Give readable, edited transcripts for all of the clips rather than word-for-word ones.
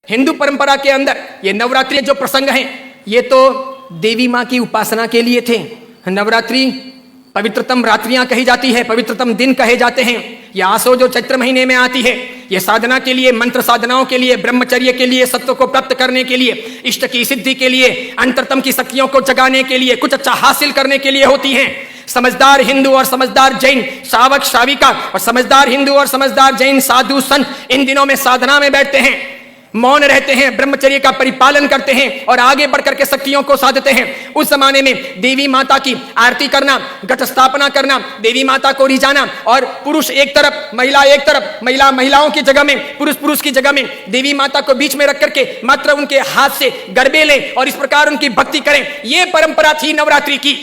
हिंदू परंपरा के अंदर ये नवरात्रि जो प्रसंग हैं ये तो देवी माँ की उपासना के लिए थे। नवरात्रि पवित्रतम रात्रियां कही जाती है, पवित्रतम दिन कहे जाते हैं। यह आसो जो चैत्र महीने में आती है, ये साधना के लिए, मंत्र साधनाओं के लिए, ब्रह्मचर्य के लिए, सत्व को प्राप्त करने के लिए, इष्ट की सिद्धि के लिए, अंतरतम की शक्तियों को जगाने के लिए, कुछ अच्छा हासिल करने के लिए होती हैं। समझदार हिंदू और समझदार जैन श्रावक श्राविका और समझदार हिंदू और समझदार जैन साधु संत इन दिनों में साधना में बैठते हैं, मौन रहते हैं, ब्रह्मचर्य का परिपालन करते हैं और आगे बढ़कर के शक्तियों को साधते हैं। उस जमाने में देवी माता की आरती करना, घट स्थापना करना, देवी माता को रिझाना और पुरुष एक तरफ, महिला एक तरफ, महिलाओं की जगह में, पुरुष की जगह में देवी माता को बीच में रख करके मात्र उनके हाथ से गरबे लें और इस प्रकार उनकी भक्ति करें। यह परंपरा थी नवरात्रि की।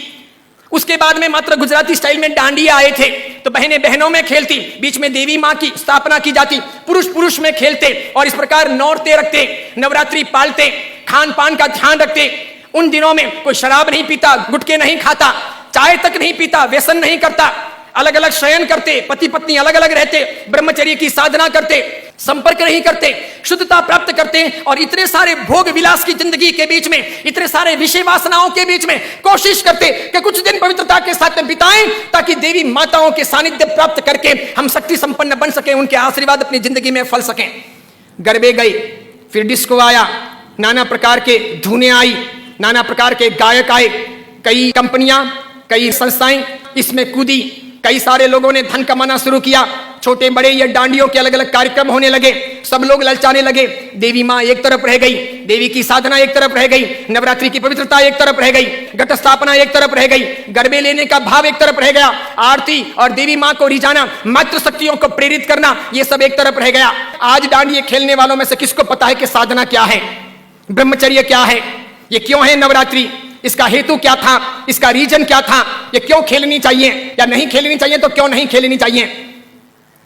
उसके बाद में मात्र गुजराती स्टाइल में डांडिया आए थे, तो बहनें बहनों में खेलती, बीच में देवी मां की स्थापना की जाती, पुरुष में खेलते और इस प्रकार नौरते रखते, नवरात्रि पालते, खान पान का ध्यान रखते। उन दिनों में कोई शराब नहीं पीता, गुटखे नहीं खाता, चाय तक नहीं पीता, व्यसन नहीं करता, अलग अलग शयन करते, पति पत्नी अलग अलग रहते, ब्रह्मचर्य की साधना करते, संपर्क नहीं करते, शुद्धता प्राप्त करते और इतने सारे भोग विलास की जिंदगी के बीच में, इतने सारे विषय वासनाओं के बीच में कोशिश करते कि कुछ दिन पवित्रता के साथ बिताएं ताकि देवी माताओं के सानिध्य प्राप्त करके हम शक्ति संपन्न बन सके, उनके आशीर्वाद अपनी जिंदगी में फल सकें। गरबे गए, फिर डिस्को आया, नाना प्रकार के धुनें आई, नाना प्रकार के गायक आए, कई कंपनियां, कई संस्थाएं इसमें कूदी, कई सारे लोगों ने धन कमाना शुरू किया, छोटे बड़े ये डांडियों के अलग अलग कार्यक्रम होने लगे, सब लोग ललचाने लगे। देवी माँ एक तरफ रह गई, देवी की साधना एक तरफ रह गई, नवरात्रि की पवित्रता एक तरफ रह गई, घट स्थापना एक तरफ रह गई, गरबे लेने का भाव एक तरफ रह गया, आरती और देवी माँ को रिझाना, मातृ शक्तियों को प्रेरित करना, ये सब एक तरफ रह गया। आज डांडिये खेलने वालों में से किसको पता है कि साधना क्या है, ब्रह्मचर्य क्या है, ये क्यों है नवरात्रि, इसका हेतु क्या था, इसका रीजन क्या था, ये क्यों खेलनी चाहिए या नहीं खेलनी चाहिए, तो क्यों नहीं खेलनी चाहिए।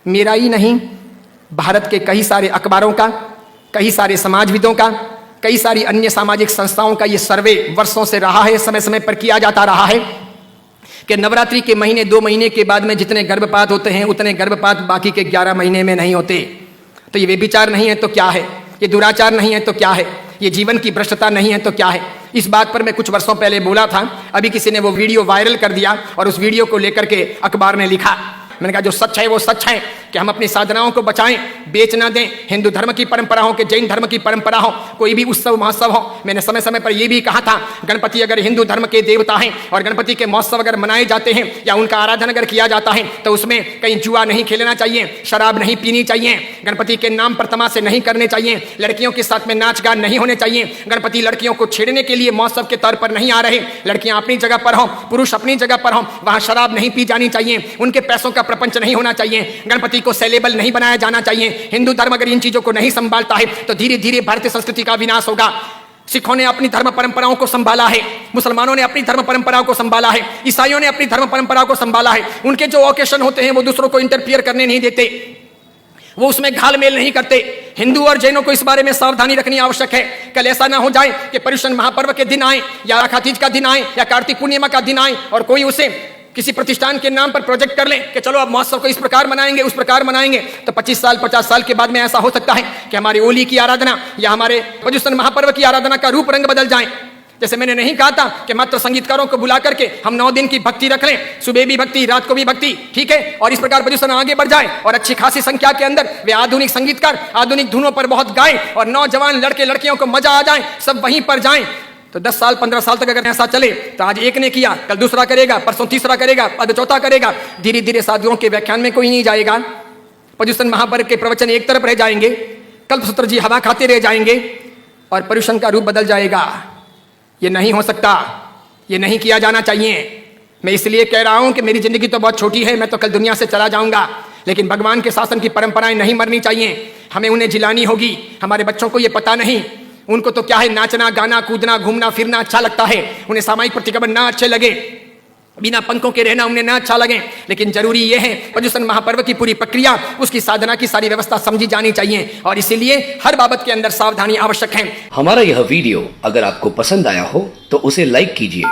मेरा ही नहीं, भारत के कई सारे अखबारों का, कई सारे समाजविदों का, कई सारी अन्य सामाजिक संस्थाओं का ये सर्वे वर्षों से रहा है, समय समय पर किया जाता रहा है कि नवरात्रि के महीने 2 महीने के बाद में जितने गर्भपात होते हैं उतने गर्भपात बाकी के 11 महीने में नहीं होते। तो ये व्यभिचार नहीं है तो क्या है, ये दुराचार नहीं है तो क्या है, ये जीवन की भ्रष्टता नहीं है तो क्या है। इस बात पर मैं कुछ वर्षों पहले बोला था, अभी किसी ने वो वीडियो वायरल कर दिया और उस वीडियो को लेकर के अखबार ने लिखा। मैंने कहा जो सच है वो सच है कि हम अपनी साधनाओं को बचाएं, बेच ना दें। हिंदू धर्म की परंपरा हो कि जैन धर्म की परंपरा हो, कोई भी उत्सव महोत्सव हो, मैंने समय समय पर यह भी कहा था, गणपति अगर हिंदू धर्म के देवता हैं और गणपति के महोत्सव अगर मनाए जाते हैं या उनका आराधन अगर किया जाता है तो उसमें कहीं जुआ नहीं खेलना चाहिए, शराब नहीं पीनी चाहिए, गणपति के नाम पर तमाशे नहीं करने चाहिए, लड़कियों के साथ में नाच गान नहीं होने चाहिए, गणपति लड़कियों को छेड़ने के लिए महोत्सव के तौर पर नहीं आ रहे, लड़कियां अपनी जगह पर हों, पुरुष अपनी जगह पर हों, वहां शराब नहीं पी जानी चाहिए, उनके पैसों का प्रपंच नहीं होना चाहिए, गणपति को सेलेबल नहीं बनाया जाना चाहिए। हिंदू धर्म अगर इन चीजों को नहीं संभालता है तो धीरे धीरे भारतीय संस्कृति का विनाश होगा। सिखों ने अपनी धर्म परंपराओं को संभाला है, मुसलमानों ने अपनी धर्म परंपराओं को संभाला है, ईसाइयों ने अपनी धर्म परंपराओं को संभाला है। उनके जो ओकेशन होते हैं वो दूसरों को इंटरफियर करने नहीं देते, वो उसमें घाल मेल नहीं करते। हिंदू और जैनों को इस बारे में सावधानी रखनी आवश्यक है। कल ऐसा ना हो जाए कि पर्युषण महापर्व के दिन आए या राखा तीज का दिन आए या कार्तिक पूर्णिमा का दिन आए और कोई उसे किसी प्रतिष्ठान के नाम पर प्रोजेक्ट कर ले कि चलो अब महोत्सव को इस प्रकार मनाएंगे, उस प्रकार मनाएंगे, तो 25 साल 50 साल के बाद में ऐसा हो सकता है कि हमारी होली की आराधना या हमारे पर्युषण महापर्व की आराधना का रूप रंग बदल जाए। जैसे मैंने नहीं कहा था कि मात्र संगीतकारों को बुला करके हम 9 दिन की भक्ति रख लें, सुबह भी भक्ति, रात को भी भक्ति, ठीक है, और इस प्रकार पर्युषण आगे बढ़ जाए और अच्छी खासी संख्या के अंदर वे आधुनिक संगीतकार आधुनिक धुनों पर बहुत गाएं और नौजवान लड़के लड़कियों को मजा आ जाए, सब वहीं पर जाएं। तो 10 साल 15 साल तक अगर ऐसा चले तो आज एक ने किया, कल दूसरा करेगा, परसों तीसरा करेगा, अब चौथा करेगा, धीरे धीरे साधुओं के व्याख्यान में कोई नहीं जाएगा, पर्युषण महापर्व के प्रवचन एक तरफ रह जाएंगे, कल्पसूत्र जी हवा खाते रह जाएंगे और पर्युषण का रूप बदल जाएगा। ये नहीं हो सकता, ये नहीं किया जाना चाहिए। मैं इसलिए कह रहा हूं कि मेरी जिंदगी तो बहुत छोटी है, मैं तो कल दुनिया से चला जाऊंगा, लेकिन भगवान के शासन की परंपराएं नहीं मरनी चाहिए, हमें उन्हें जिलानी होगी। हमारे बच्चों को ये पता नहीं, उनको तो क्या है, नाचना गाना कूदना घूमना फिरना अच्छा लगता है, उन्हें सामाजिक प्रतिक्रमण ना अच्छे लगे, बिना पंखों के रहना उन्हें ना अच्छा लगे, लेकिन जरूरी यह है पर्युषण महापर्व की पूरी प्रक्रिया, उसकी साधना की सारी व्यवस्था समझी जानी चाहिए और इसीलिए हर बाबत के अंदर सावधानी आवश्यक है। हमारा यह वीडियो अगर आपको पसंद आया हो तो उसे लाइक कीजिए,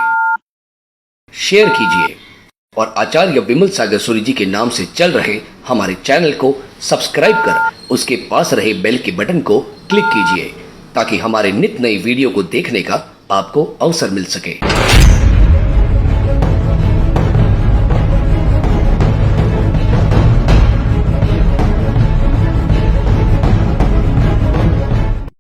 शेयर कीजिए और आचार्य विमल सागर सूरी जी के नाम से चल रहे हमारे चैनल को सब्सक्राइब कर उसके पास रहे बेल के बटन को क्लिक कीजिए ताकि हमारे नित नई वीडियो को देखने का आपको अवसर मिल सके।